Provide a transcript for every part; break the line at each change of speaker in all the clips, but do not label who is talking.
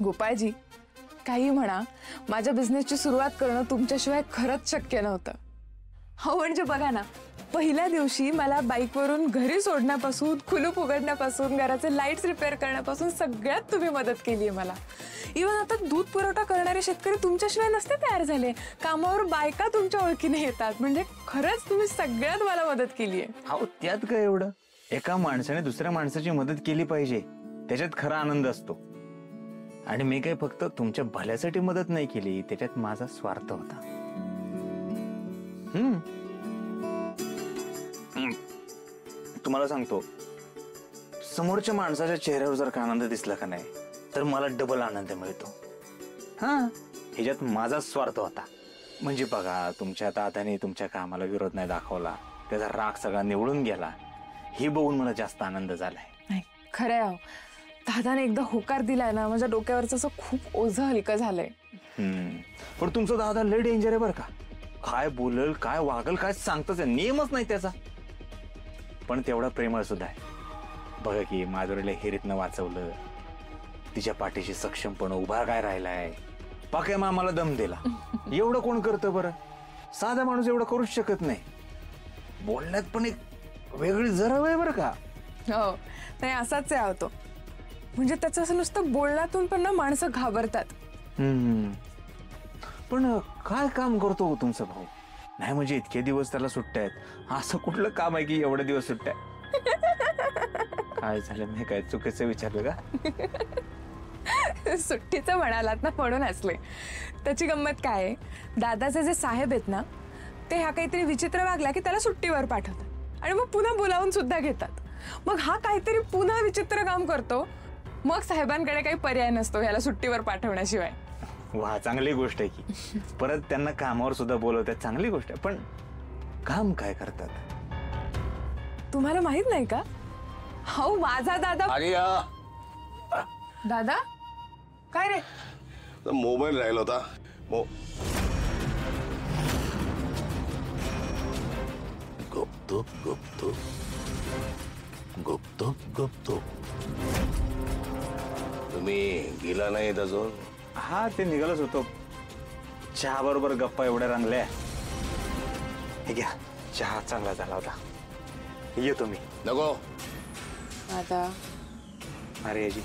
गोपाळजी, काही म्हणा, माझ्या बिझनेसची सुरुवात करणं तुमच्याशिवाय खरंच शक्य नव्हतं. हो म्हणजे बघा ना, पहिल्या दिवशी मला बाईकवरून घरी सोडण्यापासून, कुलूप उघडण्यापासून, घराचे लाईट्स रिपेअर करण्यापासून सगळ्यात तुम्ही मदत केली आहे मला. इव्हन आता दूध पुरवठा करणारे शेतकरी तुमच्याशिवाय नसते तयार झाले, कामावर बायका तुमच्या ओळखीने येतात. म्हणजे खरंच तुम्ही सगळ्यात मला मदत केली आहे.
अहो त्यात काय एवढं, एका माणसाने दुसऱ्या माणसाची मदत केली पाहिजे, त्याच्यात खरा आनंद असतो. आणि मी काय फक्त तुमच्या भल्यासाठी मदत नाही केली, त्याच्यात माझा स्वार्थ होता. तुम्हाला सांगतो, समोरच्या माणसाच्या चेहऱ्यावर जर का आनंद दिसला का नाही तर मला डबल आनंद मिळतो. ह्याच्यात माझा स्वार्थ होता. म्हणजे बघा, तुमच्या दादाने तुमच्या कामाला विरोध नाही दाखवला, त्याचा राग सगळा निवळून गेला, हे बघून मला जास्त आनंद झालाय.
नाही खरंय, अहो दादाने एकदा होकार दिलाय ना, माझ्या डोक्यावरचं असं खूप ओझं हलकं झालंय.
पण तुमचा दादा लय डेंजर आहे बरं का. काय बोलल, काय वागल, काय सांगतच आहे, नियमच नाही त्याचा. पण तेवढा प्रेमळ सुद्धा आहे. बघा की माधुरीला हिरीतनं वाचवलं, तिच्या पाठीशी सक्षमपणे उभा काय राहिलाय, पाक्या मामाला दम दिला. एवढं कोण करतं बरं? साधा माणूस एवढं करूच शकत नाही. बोलण्यात पण एक वेगळी जरब आहे बरं का.
हो नाही, असाच आहे तो. म्हणजे त्याचं असं नुसतं बोलण्यातून पण ना माणसं घाबरतात.
पण काय काम करतो तुमचा भाऊ? नाही म्हणजे इतके दिवस त्याला सुट्ट्या आहेत, असं कुठलं काम आहे की एवढे दिवस सुट्ट्या? काय झालं, मी काय चुकीचं विचारलं का?
सुट्टीचं म्हणालात ना म्हणून असले. त्याची गंमत काय आहे, दादाचे जे साहेब आहेत ना, ते हा काहीतरी विचित्र वागला की त्याला सुट्टीवर पाठवतात आणि मग पुन्हा बोलावून सुद्धा घेतात. मग हा काहीतरी पुन्हा विचित्र काम करतो, मग साहेबांकडे काही पर्याय नसतो ह्याला सुट्टीवर पाठवण्याशिवाय.
वा, चांगली गोष्ट आहे की. परत त्यांना कामावर सुद्धा बोलवतात, चांगली गोष्ट आहे. पण काम काय करतात
तुम्हाला माहित नाही का? हो माझा दादा. दादा काय रे?
मोबाईल राहिला होता. गुपचूप गुपचूप गुपचूप गुपचूप. तुम्ही गेला नाहीत अजून?
हा, ते निघालच होतो. चहा बरोबर गप्पा एवढ्या रंगल्या. हे घ्या, चहा चांगला झाला होता. येतो मी.
नको
दादा.
अरे जी,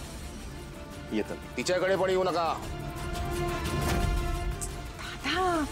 येतो.
तिच्याकडे पण येऊ नका.
दादा